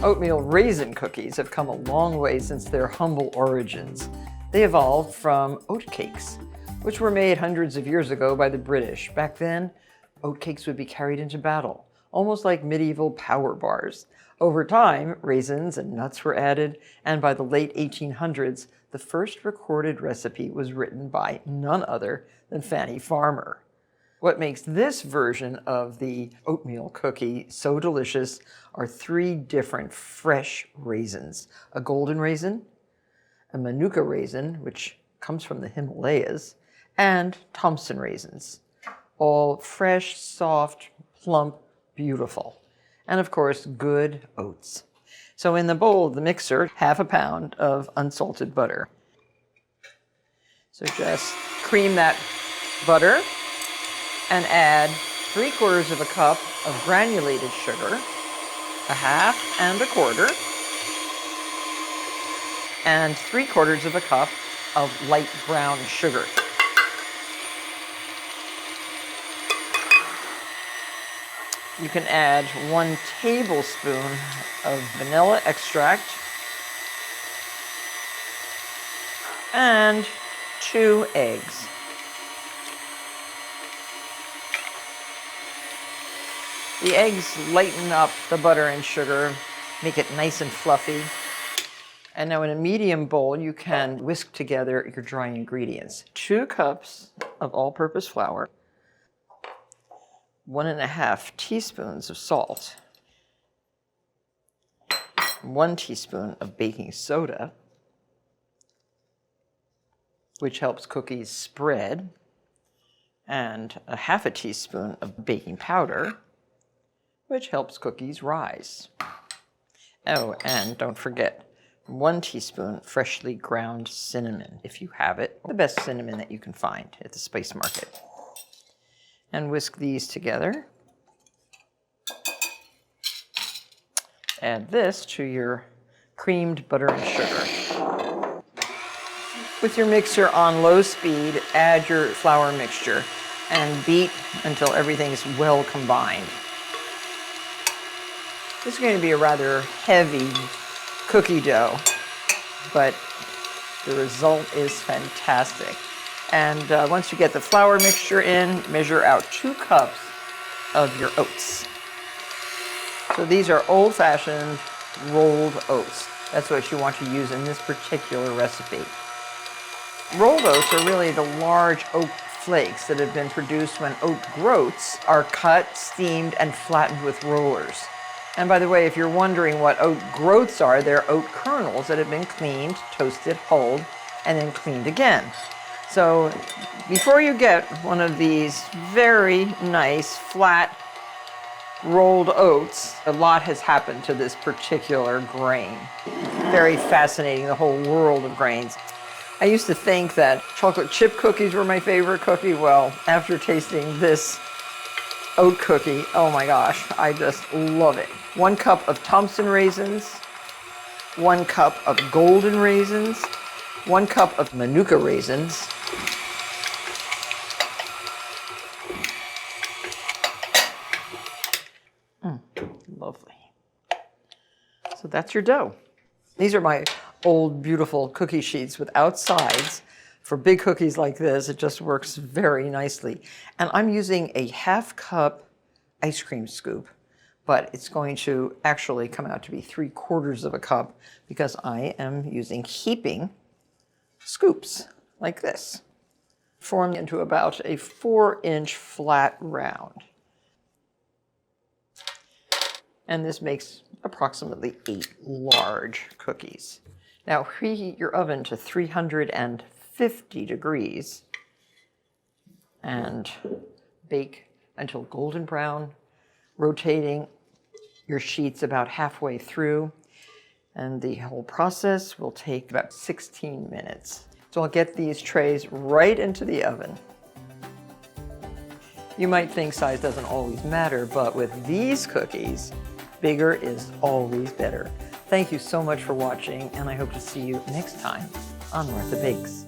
Oatmeal raisin cookies have come a long way since their humble origins. They evolved from oat cakes, which were made hundreds of years ago by the British. Back then, oat cakes would be carried into battle, almost like medieval power bars. Over time, raisins and nuts were added, and by the late 1800s, the first recorded recipe was written by none other than Fanny Farmer. What makes this version of the oatmeal cookie so delicious are 3 different fresh raisins: a golden raisin, a Monukka raisin, which comes from the Himalayas, and Thompson raisins. All fresh, soft, plump, beautiful. And of course, good oats. So in the bowl of the mixer, 1/2 pound of unsalted butter. So just cream that butter and add 3/4 of a cup of granulated sugar, 1/2 and 1/4, and 3/4 of a cup of light brown sugar. You can add 1 tablespoon of vanilla extract and 2 eggs. The eggs lighten up the butter and sugar, make it nice and fluffy. And now in a medium bowl, you can whisk together your dry ingredients. 2 cups of all-purpose flour, 1½ teaspoons of salt, 1 teaspoon of baking soda, which helps cookies spread, and 1/2 teaspoon of baking powder, which helps cookies rise. Oh, and don't forget, 1 teaspoon freshly ground cinnamon, if you have it, the best cinnamon that you can find at the spice market. And whisk these together. Add this to your creamed butter and sugar. With your mixer on low speed, add your flour mixture and beat until everything's well combined. This is going to be a rather heavy cookie dough, but the result is fantastic. And once you get the flour mixture in, measure out 2 cups of your oats. So these are old-fashioned rolled oats. That's what you want to use in this particular recipe. Rolled oats are really the large oat flakes that have been produced when oat groats are cut, steamed, and flattened with rollers. And by the way, if you're wondering what oat groats are, they're oat kernels that have been cleaned, toasted, hulled, and then cleaned again. So before you get one of these very nice, flat, rolled oats, a lot has happened to this particular grain. Very fascinating, the whole world of grains. I used to think that chocolate chip cookies were my favorite cookie. Well, after tasting this oat cookie, oh my gosh, I just love it. 1 cup of Thompson raisins, 1 cup of golden raisins, 1 cup of Monukka raisins, lovely. So that's your dough. These are my old beautiful cookie sheets without sides. For big cookies like this, it just works very nicely. And I'm using a 1/2 cup ice cream scoop, but it's going to actually come out to be 3/4 of a cup because I am using heaping scoops like this, formed into about a 4-inch flat round. And this makes approximately 8 large cookies. Now preheat your oven to 350 degrees and bake until golden brown, rotating your sheets about halfway through. And the whole process will take about 16 minutes. So I'll get these trays right into the oven. You might think size doesn't always matter, but with these cookies, bigger is always better. Thank you so much for watching, and I hope to see you next time on Martha Bakes.